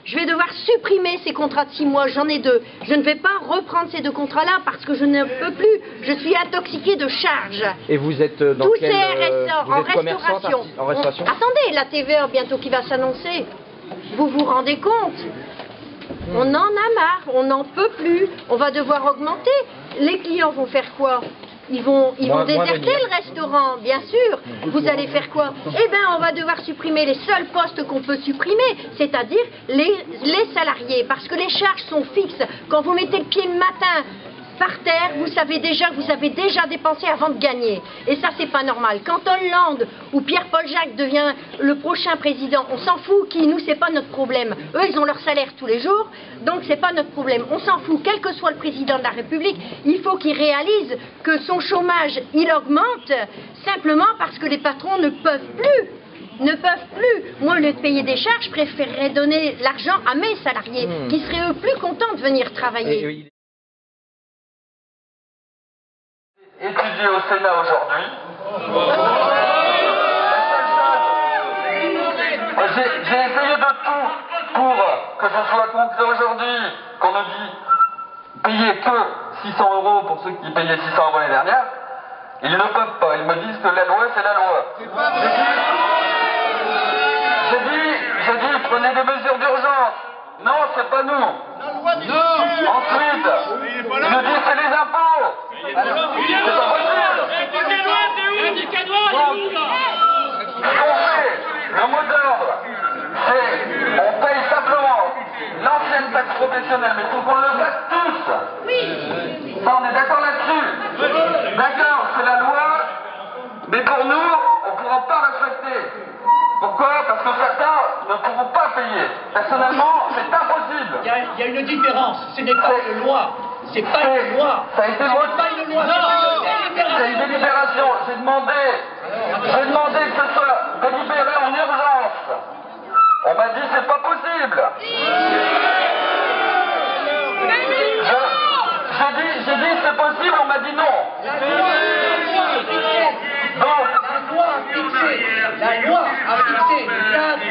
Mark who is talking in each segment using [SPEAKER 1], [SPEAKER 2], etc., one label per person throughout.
[SPEAKER 1] Je vais devoir supprimer ces contrats de 6 mois, j'en ai 2. Je ne vais pas reprendre ces 2 contrats-là parce que je ne peux plus. Je suis intoxiquée de charges.
[SPEAKER 2] Et vous êtes dans
[SPEAKER 1] tous
[SPEAKER 2] quel...
[SPEAKER 1] ces RSA,
[SPEAKER 2] vous êtes
[SPEAKER 1] restauration.
[SPEAKER 2] En restauration.
[SPEAKER 1] Attendez, la TVA bientôt qui va s'annoncer. Vous vous rendez compte? On en a marre, on n'en peut plus. On va devoir augmenter. Les clients vont faire quoi? Ils vont déserter le restaurant, bien sûr. Vous allez faire quoi? Eh bien, on va devoir supprimer les seuls postes qu'on peut supprimer, c'est-à-dire les salariés, parce que les charges sont fixes. Quand vous mettez le pied le matin par terre, vous savez déjà que vous avez déjà dépensé avant de gagner. Et ça, c'est pas normal. Quand Hollande ou Pierre-Paul Jacques devient le prochain président, on s'en fout. Nous, c'est pas notre problème. Eux, ils ont leur salaire tous les jours, donc c'est pas notre problème. On s'en fout. Quel que soit le président de la République, il faut qu'il réalise que son chômage, il augmente simplement parce que les patrons ne peuvent plus. Moi, au lieu de payer des charges, je préférerais donner l'argent à mes salariés, qui seraient eux plus contents de venir travailler.
[SPEAKER 3] Étudié au Sénat aujourd'hui. J'ai essayé de tout pour que je sois concret aujourd'hui, qu'on ne dit payer que 600 € pour ceux qui payaient 600 € l'année dernière. Ils ne peuvent pas, ils me disent que la loi c'est la loi. J'ai dit prenez des mesures d'urgence. Non, c'est pas nous. Ensuite, ils me disent c'est les impôts. Alors, c'est pas possible. Le mot d'ordre, c'est on paye simplement l'ancienne taxe professionnelle, mais il faut qu'on le fasse tous. Ça, on est d'accord là-dessus. D'accord, c'est la loi, mais pour nous, on ne pourra pas respecter. Pourquoi? Parce que certains ne pourront pas payer. Personnellement, c'est impossible.
[SPEAKER 4] Il y a une différence. Ce n'est pas une loi. C'est pas une loi.
[SPEAKER 3] Ça a été voté.
[SPEAKER 4] C'est pas une loi.
[SPEAKER 3] C'est une délibération. J'ai demandé que ce soit délibéré en urgence. On m'a dit c'est pas possible. J'ai dit c'est possible, on m'a dit non. Donc,
[SPEAKER 4] la loi a fixé le cadre.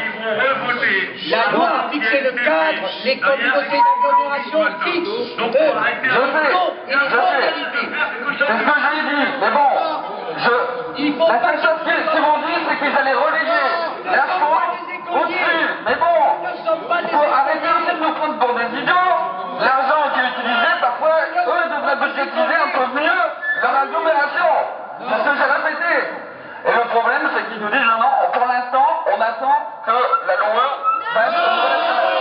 [SPEAKER 4] La loi a fixé le cadre. Les communautés d'agglomération fixent
[SPEAKER 3] je sais. C'est ce que j'ai dit. Mais bon, la seule chose qu'ils m'ont dit, c'est qu'ils allaient relayer la faute au-dessus. Mais bon, il faut arrêter aussi de nous prendre pour des idiots. L'argent qui est utilisé, parfois, eux devraient budgétiser un peu mieux leur agglomération. C'est ce que j'ai répété. Et le problème, c'est qu'ils nous disent non, pour l'instant, on attend que la loi fasse une nouvelle.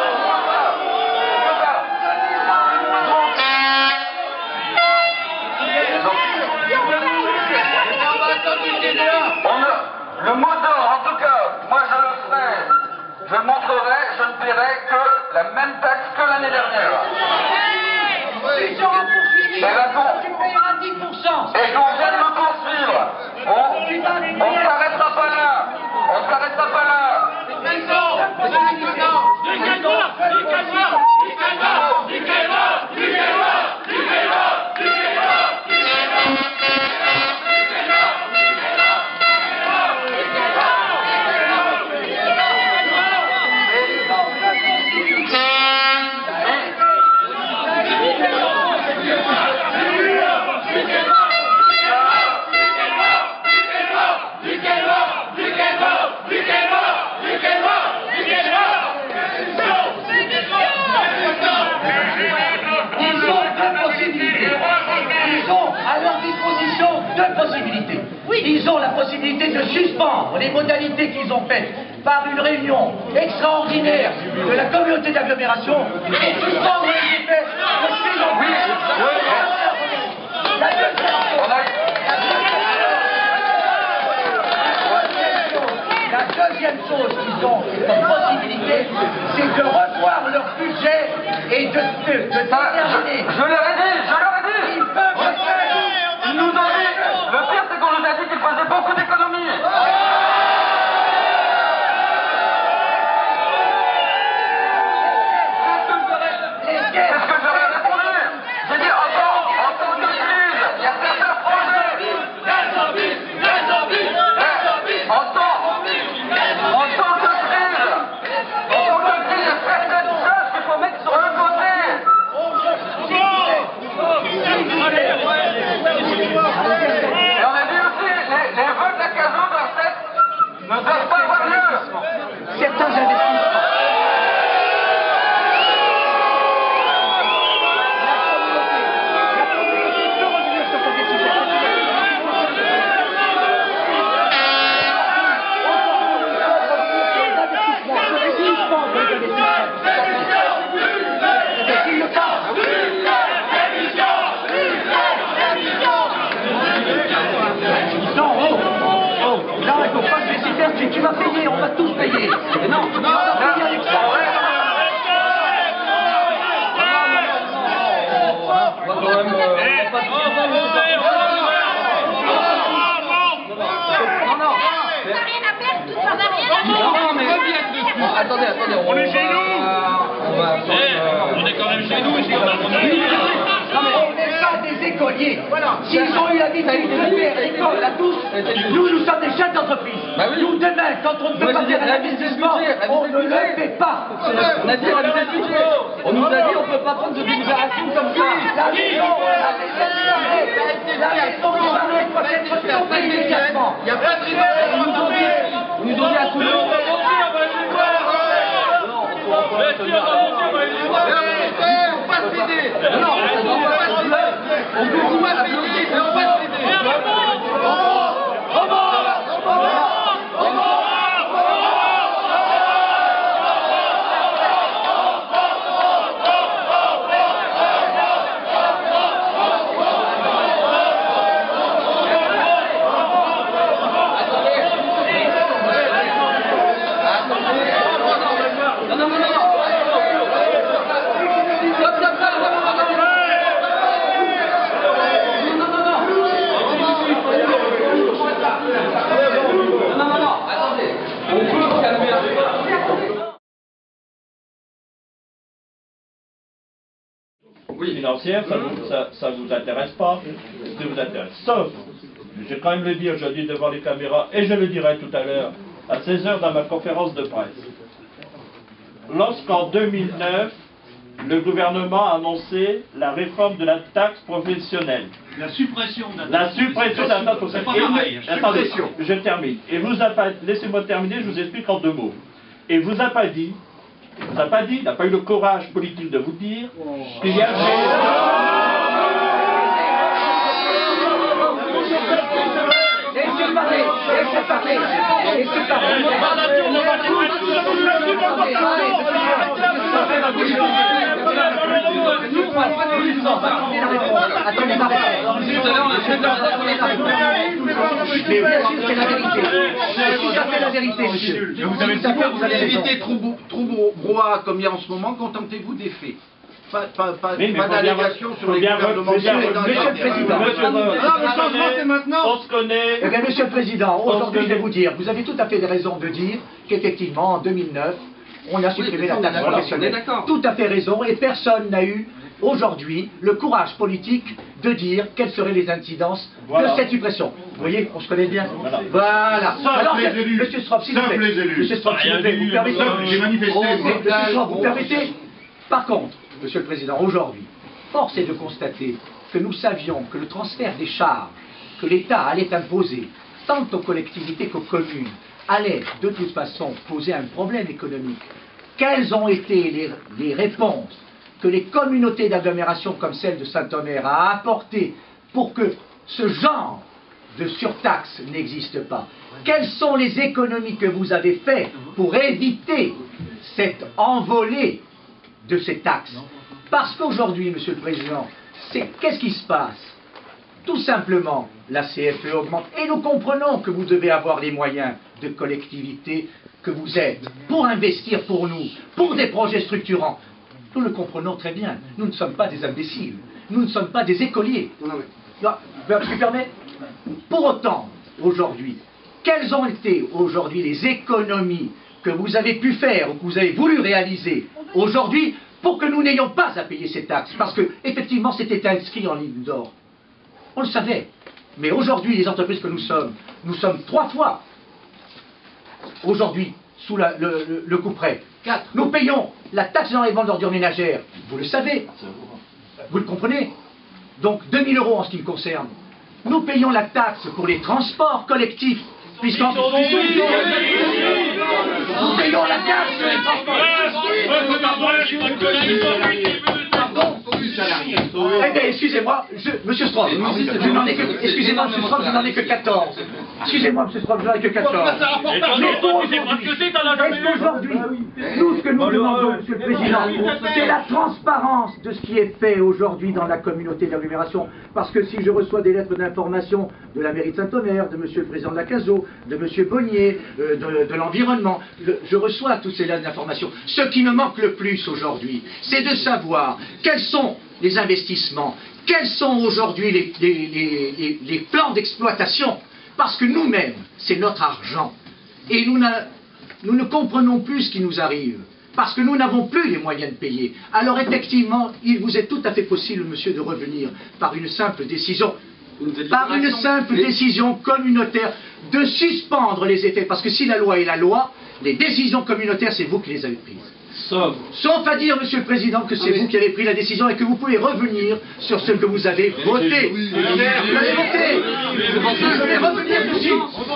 [SPEAKER 3] Le mot d'ordre, en tout cas, moi je le ferai, je montrerai, je ne paierai que la même taxe que l'année dernière.
[SPEAKER 4] Ils seront poursuivis. Tu payeras 10%.
[SPEAKER 3] Et qu'on vienne me poursuivre. On ne s'arrêtera pas là. On ne s'arrêtera pas là.
[SPEAKER 4] Ils ont la possibilité de suspendre les modalités qu'ils ont faites par une réunion extraordinaire de la communauté d'agglomération et suspendre les effets de ces La deuxième chose qu'ils ont comme possibilité, c'est de revoir leur budget et de déterminer.
[SPEAKER 3] Je leur ai dit.
[SPEAKER 4] Ils peuvent le faire.
[SPEAKER 3] Ils nous ont dit. Le pire, c'est qu'on nous a dit qu'ils faisaient beaucoup d'économies. C'est ce que j'aurais répondu. J'ai dit, en temps de crise, il y a certains projets. En temps de crise, il y a certains
[SPEAKER 4] va payer, on va tous payer. Mais non, on va payer avec ça.
[SPEAKER 3] Attendez,
[SPEAKER 2] On est chez nous. On est quand même chez nous ici.
[SPEAKER 4] On n'est pas des écoliers. Voilà. S'ils ont eu l'habitude de faire l'école à tous, nous sommes des chefs d'entreprise. Nous, demain, quand on ne peut pas faire un investissement, on ne le fait pas.
[SPEAKER 3] On a dit on nous a dit on ne peut pas prendre de délibération comme ça.
[SPEAKER 4] La maison doit être tombée immédiatement.
[SPEAKER 3] Il n'y a pas de rivalité. Ils nous ont dit à tout le monde.
[SPEAKER 2] Financière, ça vous intéresse pas, ce qui vous intéresse. Sauf, je vais quand même le dire, je le dis devant les caméras, et je le dirai tout à l'heure, à 16h dans ma conférence de presse. Lorsqu'en 2009, le gouvernement a annoncé la réforme de la taxe professionnelle.
[SPEAKER 5] La suppression de
[SPEAKER 2] la taxe professionnelle. Attendez, je termine. Et vous a pas, laissez-moi terminer, je vous explique en 2 mots. Et vous a pas dit, il n'a pas eu le courage politique de vous dire qu'il y avait...
[SPEAKER 4] Laissez parler.
[SPEAKER 5] Vous avez une vérité trop brouhaha comme il y a en ce moment, contentez-vous des faits. Pas d'allégations sur les gouvernements.
[SPEAKER 4] Monsieur le Président.
[SPEAKER 5] Le changement c'est maintenant.
[SPEAKER 2] On se connaît.
[SPEAKER 4] Eh bien, Monsieur le Président, aujourd'hui, je vais vous dire, vous avez tout à fait raison de dire qu'effectivement, en 2009, on a supprimé la taxe professionnelle. Tout à fait raison, et personne n'a eu aujourd'hui le courage politique de dire quelles seraient les incidences de cette suppression. Vous voyez, on se connaît bien. Voilà. Alors, Monsieur Strop, s'il vous plaît. Monsieur Strop, s'il vous plaît, vous permettez.
[SPEAKER 5] J'ai manifesté.
[SPEAKER 4] Monsieur Strop, vous permettez. Par contre, Monsieur le Président, aujourd'hui, force est de constater que nous savions que le transfert des charges que l'État allait imposer, tant aux collectivités qu'aux communes, allait de toute façon poser un problème économique. Quelles ont été les réponses que les communautés d'agglomération comme celle de Saint-Omer a apportées pour que ce genre de surtaxe n'existe pas? Quelles sont les économies que vous avez faites pour éviter cette envolée de ces taxes? Parce qu'aujourd'hui, Monsieur le Président, qu'est-ce qui se passe? Tout simplement, la CFE augmente. Et nous comprenons que vous devez avoir les moyens de collectivité que vous êtes pour investir pour nous, pour des projets structurants. Nous le comprenons très bien. Nous ne sommes pas des imbéciles. Nous ne sommes pas des écoliers. Je me permets. Pour autant, aujourd'hui, quelles ont été aujourd'hui les économies que vous avez pu faire ou que vous avez voulu réaliser aujourd'hui pour que nous n'ayons pas à payer ces taxes? Parce que, effectivement, c'était inscrit en ligne d'or. On le savait. Mais aujourd'hui, les entreprises que nous sommes 3 fois, aujourd'hui, sous le couperet. 4. Nous payons la taxe d'enlèvement d'ordures ménagères. Vous le savez. Vous le comprenez. Donc, 2 000 € en ce qui me concerne. Nous payons la taxe pour les transports collectifs. Puisqu'en... Nous payons la taxe sur les transports Eh bien, excusez-moi, Monsieur Strauss, excusez-moi, Monsieur Strauss, je n'en ai que 14. Excusez-moi, M. Strauss, que 14. Est-ce qu'aujourd'hui, nous, ce que nous demandons, M. le Président, c'est la transparence de ce qui est fait aujourd'hui dans la communauté d'agglomération. Parce que si je reçois des lettres d'information de la mairie de Saint-Omer, de M. le Président de la CASO, de M. Bonnier, de l'environnement, je reçois toutes ces lettres d'information. Ce qui me manque le plus aujourd'hui, c'est de savoir quels sont les investissements, quels sont aujourd'hui les plans d'exploitation. Parce que nous-mêmes, c'est notre argent. Et nous ne comprenons plus ce qui nous arrive. Parce que nous n'avons plus les moyens de payer. Alors effectivement, il vous est tout à fait possible, monsieur, de revenir par une simple décision. Par une simple décision communautaire, de suspendre les effets. Parce que si la loi est la loi, les décisions communautaires, c'est vous qui les avez prises. Sauf à dire, Monsieur le Président, que c'est vous qui avez pris la décision et que vous pouvez revenir sur ce que vous avez voté. Vous avez voté. Vous pouvez revenir dessus,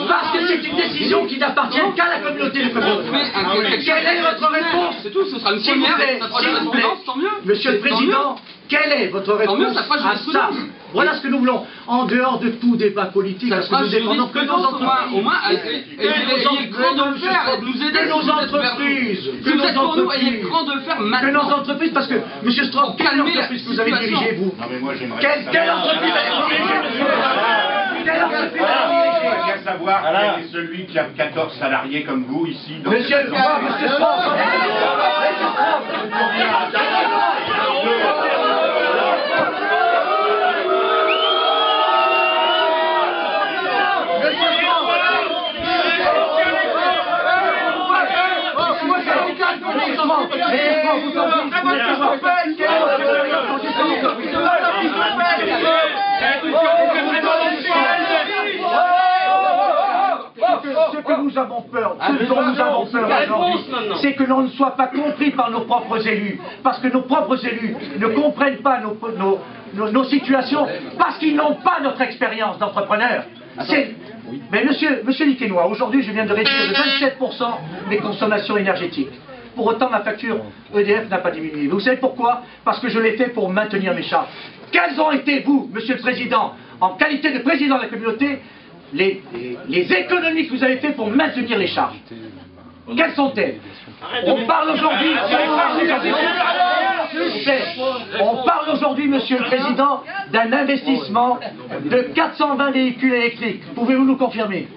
[SPEAKER 4] parce que c'est une décision qui n'appartient qu'à la communauté de communes. Quelle est votre réponse?
[SPEAKER 3] C'est tout, ce sera une
[SPEAKER 4] S'il vous plaît,
[SPEAKER 3] tant mieux.
[SPEAKER 4] Monsieur le Président, quelle est votre réponse à ça? Voilà ce que nous voulons, en dehors de tout débat politique, parce que nous défendons que nos entreprises.
[SPEAKER 3] Au moins, ayez le cran de le faire, nous aider.
[SPEAKER 4] Que nos entreprises, que nos entreprises,
[SPEAKER 3] ayez le cran de le faire
[SPEAKER 4] que
[SPEAKER 3] maintenant.
[SPEAKER 4] nos entreprises, parce que, Monsieur Strauss, quelle entreprise que vous avez dirigée, vous? Quelle entreprise avez-vous dirigée, monsieur? Quelle entreprise avez-vous dirigée?
[SPEAKER 5] On va bien savoir quel est celui qui a 14 salariés comme vous ici.
[SPEAKER 4] Monsieur Strauss, ce que nous avons peur, ce dont nous avons peur aujourd'hui, c'est que l'on ne soit pas compris par nos propres élus, parce que nos propres élus ne comprennent pas nos situations, parce qu'ils n'ont pas notre expérience d'entrepreneur. Mais monsieur Niquenois, aujourd'hui je viens de réduire de 27% mes consommations énergétiques. Pour autant, ma facture EDF n'a pas diminué. Vous savez pourquoi? Parce que je l'ai fait pour maintenir mes charges. Quelles ont été, vous, Monsieur le Président, en qualité de président de la communauté, les économies que vous avez fait pour maintenir les charges? Quelles sont-elles? On parle aujourd'hui, Monsieur le Président, d'un investissement de 420 véhicules électriques. Pouvez-vous nous confirmer?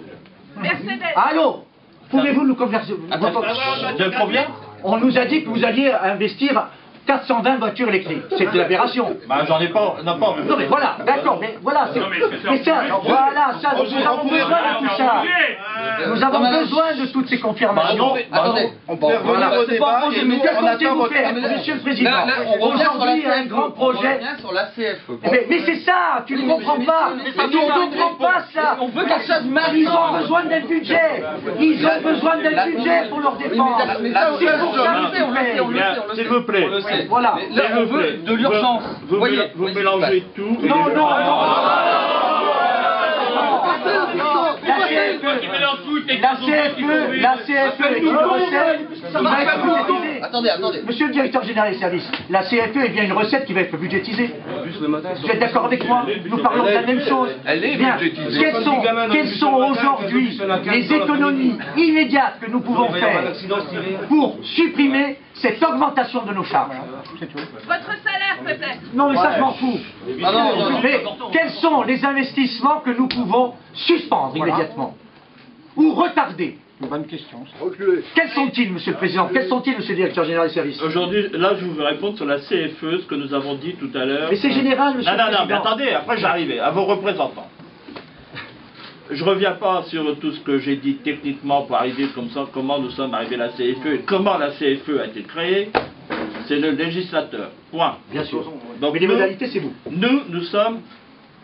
[SPEAKER 4] Allô? Pouvez-vous nous confirmer?
[SPEAKER 2] De combien?
[SPEAKER 4] On nous a dit que vous alliez investir 420 voitures électriques. C'est une aberration.
[SPEAKER 2] Bah, j'en ai pas, non
[SPEAKER 4] mais voilà, d'accord, mais voilà, mais ça, voilà, ça, nous avons besoin de tout ça. Nous avons besoin de toutes ces confirmations.
[SPEAKER 5] On peut revenir au débat et nous,
[SPEAKER 4] que comptez-vous faire, Monsieur le Président? Aujourd'hui, il y a un grand projet.
[SPEAKER 3] Sur la CFE.
[SPEAKER 4] Mais c'est ça, tu ne comprends pas. Tu ne comprends pas ça.
[SPEAKER 3] On veut quelque chose
[SPEAKER 4] Ils ont besoin d'un budget. Ils ont besoin d'un budget pour leur défense. C'est pour ça que
[SPEAKER 2] s'il vous plaît.
[SPEAKER 4] Voilà.
[SPEAKER 3] Là, on veut de l'urgence.
[SPEAKER 2] Vous mélangez tout.
[SPEAKER 4] Non. La CFE est une recette qui va être budgétisée.
[SPEAKER 3] Attendez.
[SPEAKER 4] Monsieur le directeur général des services, la CFE est bien une recette qui va être budgétisée. Vous êtes d'accord avec moi? Nous parlons de la même chose.
[SPEAKER 5] Elle est
[SPEAKER 4] bien.
[SPEAKER 5] budgétisée.
[SPEAKER 4] Quelles sont aujourd'hui les économies immédiates que nous pouvons faire pour supprimer cette augmentation de nos charges?
[SPEAKER 6] Votre salaire, peut-être.
[SPEAKER 4] Non, mais ça, je m'en fous. Mais quels sont les investissements que nous pouvons suspendre immédiatement ou retarder?
[SPEAKER 7] Bonne question.
[SPEAKER 4] Quels sont-ils, Monsieur le Président? Quels sont-ils, Monsieur le Directeur Général des Services?
[SPEAKER 2] Aujourd'hui, là, je veux répondre sur la CFE, ce que nous avons dit tout à l'heure.
[SPEAKER 4] Mais c'est général, Monsieur le Président.
[SPEAKER 2] Non, mais attendez, après j'arrive à vos représentants. Je ne reviens pas sur tout ce que j'ai dit techniquement pour arriver comme ça, comment nous sommes arrivés à la CFE et comment la CFE a été créée. C'est le législateur. Point.
[SPEAKER 4] Bien sûr.
[SPEAKER 2] Donc,
[SPEAKER 4] mais les modalités, c'est vous.
[SPEAKER 2] Nous sommes...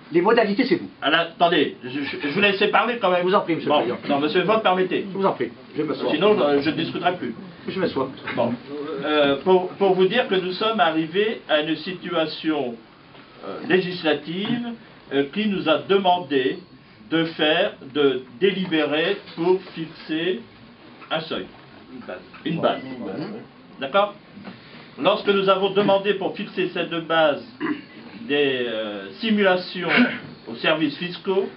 [SPEAKER 4] Les modalités, c'est vous.
[SPEAKER 2] Alors, attendez, je vous laisse parler quand même.
[SPEAKER 4] Je vous en prie, Monsieur le Président.
[SPEAKER 2] Non, Monsieur le vote, permettez.
[SPEAKER 4] Je vous en prie. Je m'assois.
[SPEAKER 2] Sinon, je ne discuterai plus.
[SPEAKER 4] Je m'assois.
[SPEAKER 2] Bon. Pour vous dire que nous sommes arrivés à une situation législative qui nous a demandé de délibérer pour fixer un seuil, une base. D'accord? Lorsque nous avons demandé pour fixer cette base des simulations aux services fiscaux,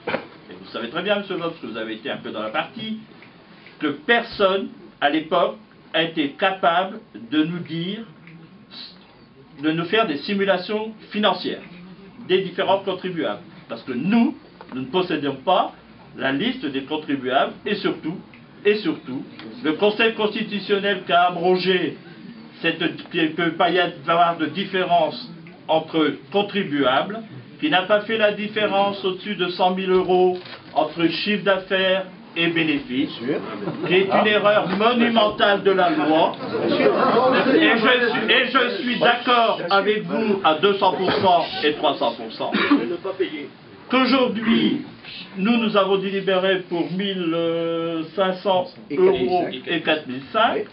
[SPEAKER 2] et vous savez très bien, monsieur Lopes, parce que vous avez été un peu dans la partie, que personne, à l'époque, a été capable de nous dire, de nous faire des simulations financières des différents contribuables. Parce que nous ne possédions pas la liste des contribuables et surtout, le Conseil constitutionnel qui a abrogé qu'il ne peut pas y avoir de différence entre contribuables, qui n'a pas fait la différence au-dessus de 100 000 € entre chiffre d'affaires et bénéfices, qui est une erreur monumentale de la loi, et je suis d'accord avec vous à 200% et 300%, qu'aujourd'hui, nous avons délibéré pour 1500 € et 4005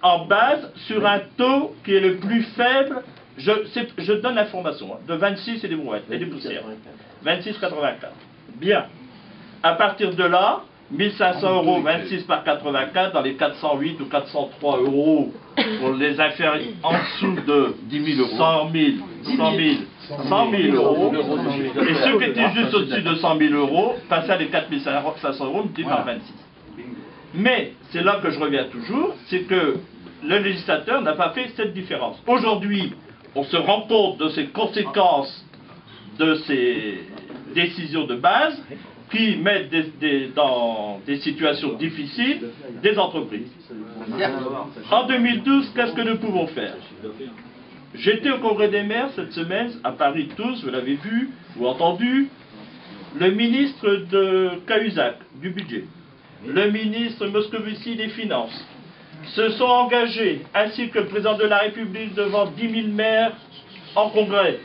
[SPEAKER 2] en base sur un taux qui est le plus faible, je donne l'information, de 26 et des brouettes et des poussières, 26,84. Bien. À partir de là, 1500 €, 26 par 84, dans les 408 ou 403 € pour les affaires en dessous de 10 000 €, 100 000 €, et ceux qui étaient juste au-dessus de 100 000 € passaient à les 4 500 € multipliés par 26. Mais, c'est là que je reviens toujours, c'est que le législateur n'a pas fait cette différence. Aujourd'hui, on se rend compte de ces conséquences de ces décisions de base qui mettent dans des situations difficiles des entreprises. En 2012, qu'est-ce que nous pouvons faire? J'étais au Congrès des maires cette semaine, à Paris tous, vous l'avez vu ou entendu, le ministre de Cahuzac, du budget, le ministre Moscovici des Finances, se sont engagés, ainsi que le président de la République devant 10 000 maires en congrès,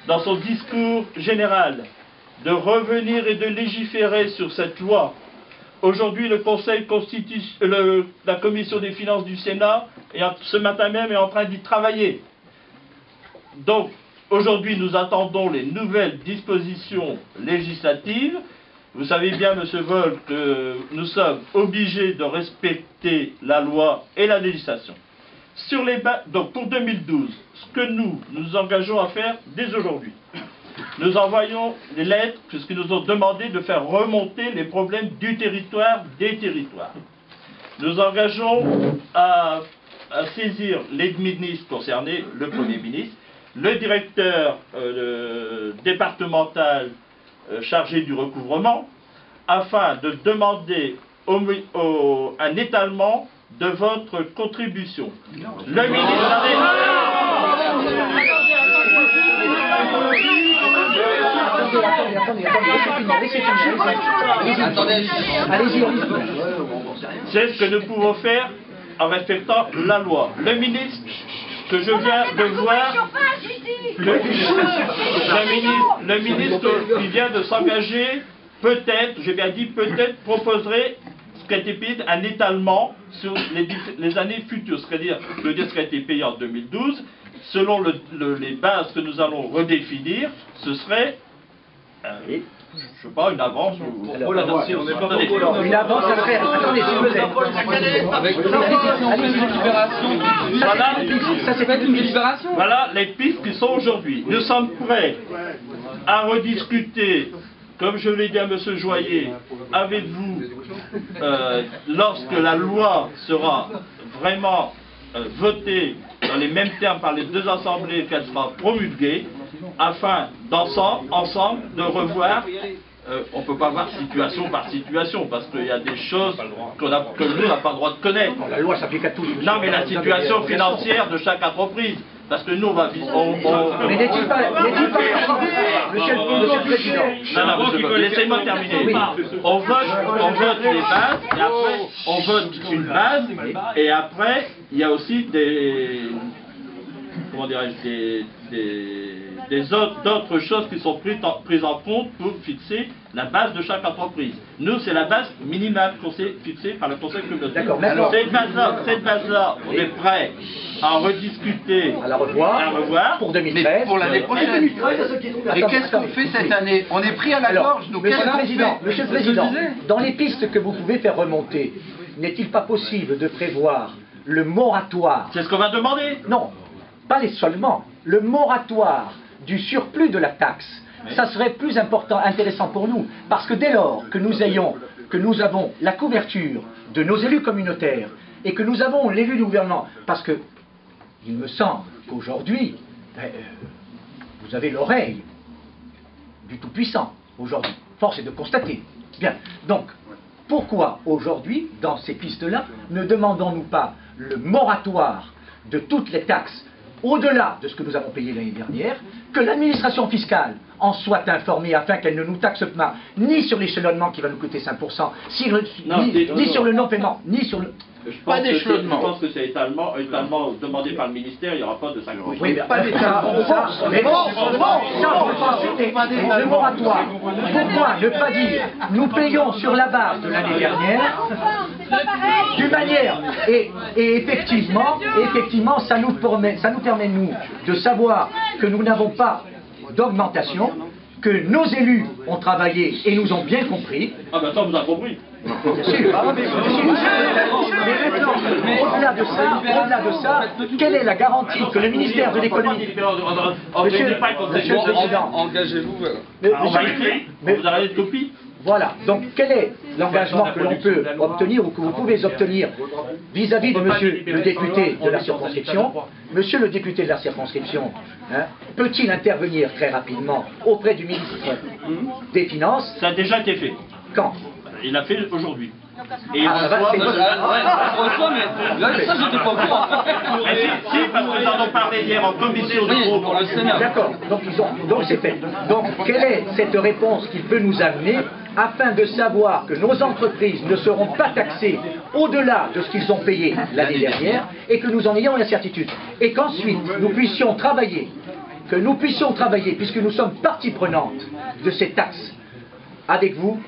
[SPEAKER 2] dans son discours général, de revenir et de légiférer sur cette loi. Aujourd'hui, la commission des finances du Sénat, ce matin même, est en train d'y travailler. Donc, aujourd'hui, nous attendons les nouvelles dispositions législatives. Vous savez bien, monsieur Vol, que nous sommes obligés de respecter la loi et la législation. Donc, pour 2012, ce que nous engageons à faire dès aujourd'hui, nous envoyons des lettres, puisqu'ils nous ont demandé de faire remonter les problèmes du territoire, des territoires. Nous engageons à saisir les ministres concernés, le Premier ministre, le directeur départemental chargé du recouvrement, afin de demander un étalement de votre contribution. Le ministre... C'est ce que nous pouvons faire en respectant la loi. Le ministre que je viens de voir, le ministre qui vient de s'engager, peut-être, j'ai bien dit peut-être, proposerait ce qui a été payé, un étalement sur les années futures. C'est-à-dire, je veux dire, ce qui a été payé en 2012, selon les bases que nous allons redéfinir, ce serait, je ne sais pas, une avance ou...
[SPEAKER 4] Une avance, ça serait... Attendez, s'il vous plaît. Avec
[SPEAKER 2] voilà,
[SPEAKER 4] ça, c'est pas une délibération.
[SPEAKER 2] Voilà les pistes qui sont aujourd'hui. Nous sommes prêts à rediscuter, comme je l'ai dit à M. Joyer, avec vous, lorsque la loi sera vraiment votée dans les mêmes termes par les deux assemblées, qu'elle sera promulguée, afin ensemble de revoir, on ne peut pas voir situation par situation, parce qu'il y a des choses que nous n'avons pas le droit de connaître.
[SPEAKER 4] La loi s'applique à tous.
[SPEAKER 2] Non, mais la situation financière de chaque entreprise. Parce que nous, on va...
[SPEAKER 4] Mais n'est-il pas... Monsieur le Président...
[SPEAKER 2] Non, laissez-moi terminer. Oui. On vote les bases, et après, on vote une base, et après, il y a aussi des... Comment dirais-je, d'autres choses qui sont prises en compte pour fixer la base de chaque entreprise. Nous, c'est la base minimale qu'on s'est fixée par le Conseil communautaire. Cette base-là, on est prêt à en rediscuter,
[SPEAKER 4] à la revoir pour 2013.
[SPEAKER 5] Mais pour l'année prochaine. Et qu'est-ce qu'on fait cette année? On est pris à la gorge, nous.
[SPEAKER 4] Monsieur le Président, dans les pistes que vous pouvez faire remonter, n'est-il pas possible de prévoir le moratoire?
[SPEAKER 2] C'est ce qu'on va demander.
[SPEAKER 4] Non, pas seulement. Le moratoire du surplus de la taxe
[SPEAKER 7] ça serait plus intéressant pour nous, parce que dès lors que nous avons la couverture de nos élus communautaires, et que nous avons l'élu du gouvernement, parce que il me semble qu'aujourd'hui, vous avez l'oreille du Tout-Puissant, aujourd'hui. Force est de constater. Bien, donc, pourquoi aujourd'hui, dans ces pistes-là, ne demandons-nous pas le moratoire de toutes les taxes, au-delà de ce que nous avons payé l'année dernière, que l'administration fiscale en soit informée afin qu'elle ne nous taxe pas, ni sur l'échelonnement qui va nous coûter 5%, ni sur le non-paiement, ni sur le...
[SPEAKER 2] Je pense que c'est étalement demandé par le ministère, il n'y aura pas de 5%.
[SPEAKER 7] Oui, mais pas d'État. Mais bon, le moratoire. Pourquoi ne pas dire, nous payons sur la base de l'année dernière, d'une manière, et effectivement, ça nous permet, nous, de savoir que nous n'avons pas d'augmentation, que nos élus ont travaillé et nous ont bien compris.
[SPEAKER 2] Ah ben ça, vous avez compris.
[SPEAKER 7] Bien sûr. Mais au-delà de ça, quelle est la garantie que le ministère de l'économie... Monsieur le Président,
[SPEAKER 3] engagez-vous.
[SPEAKER 2] On va écrire, vous avez une copie.
[SPEAKER 7] Voilà, donc quel est l'engagement que l'on peut obtenir ou que vous pouvez obtenir vis-à-vis de monsieur le député de la circonscription? Monsieur le député de la circonscription, peut-il intervenir très rapidement auprès du ministre des Finances?
[SPEAKER 2] Ça a déjà été fait.
[SPEAKER 7] Quand?
[SPEAKER 2] Il l'a fait aujourd'hui. Et
[SPEAKER 3] mais ça, j'étais pas au courant.
[SPEAKER 2] Si, parce que nous en avons parlé hier en commission de groupe.
[SPEAKER 7] D'accord, donc c'est fait. Donc, quelle est cette réponse qui peut nous amener afin de savoir que nos entreprises ne seront pas taxées au-delà de ce qu'ils ont payé l'année dernière et que nous en ayons la certitude. Et qu'ensuite, nous puissions travailler, puisque nous sommes partie prenante de ces taxes, avec vous,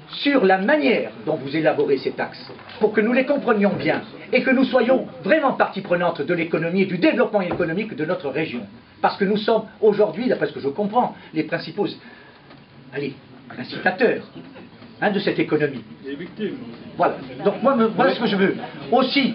[SPEAKER 7] sur la manière dont vous élaborez ces taxes, pour que nous les comprenions bien, et que nous soyons vraiment partie prenante de l'économie et du développement économique de notre région. Parce que nous sommes aujourd'hui, d'après ce que je comprends, les principaux incitateurs de cette économie. Voilà. Donc voilà ce que je veux. Aussi,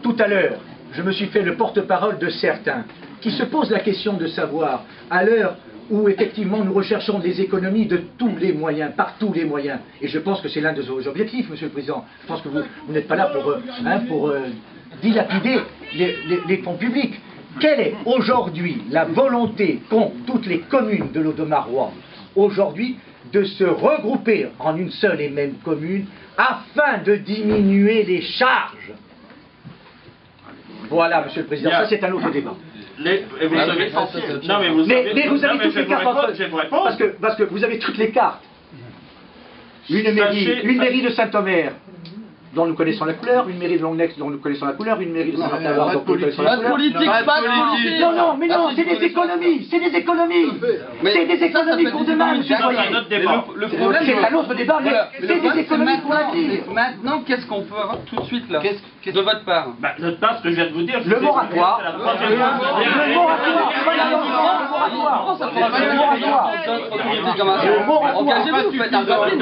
[SPEAKER 7] tout à l'heure, je me suis fait le porte-parole de certains qui se posent la question de savoir, à l'heure où effectivement nous recherchons des économies de tous les moyens, par tous les moyens. Et je pense que c'est l'un de vos objectifs, Monsieur le Président. Je pense que vous n'êtes pas là pour dilapider les fonds publics. Quelle est aujourd'hui la volonté qu'ont toutes les communes de l'Audomarois aujourd'hui de se regrouper en une seule et même commune afin de diminuer les charges? Voilà, Monsieur le Président, ça c'est un autre débat.
[SPEAKER 2] Mais vous avez
[SPEAKER 7] toutes les cartes. Parce que vous avez toutes les cartes. Une mairie de Saint-Omer, dont nous connaissons la couleur, une mairie de Longnex dont nous connaissons la couleur, une mairie de Saint-Omer dont nous connaissons la couleur.
[SPEAKER 3] Pas de politique.
[SPEAKER 7] Non, mais non, c'est des économies. C'est des économies pour demain, monsieur Boyer. C'est un autre débat, mais c'est des économies pour l'avenir.
[SPEAKER 3] Maintenant, qu'est-ce qu'on peut avoir tout de suite là, de votre part?
[SPEAKER 2] De votre part, ce que je viens de vous dire,
[SPEAKER 7] le moratoire.
[SPEAKER 3] Engagez-vous, faites un papier,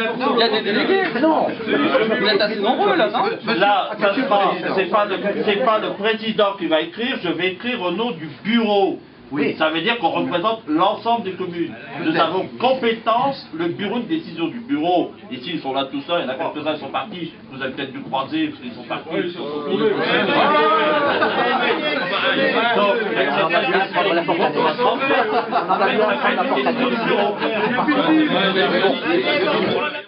[SPEAKER 3] il y a des délégués.
[SPEAKER 7] Non.
[SPEAKER 3] Vous êtes assez nombreux là, non?
[SPEAKER 2] Là, c'est pas le président qui va écrire, je vais écrire au nom du bureau. Oui. Ça veut dire qu'on représente l'ensemble des communes. Nous avons compétence, le bureau de décision du bureau. Ici, ils sont là tout seuls, il y en a quelques-uns qui sont partis. Vous avez peut-être dû croiser, parce qu'ils sont partis. Donc,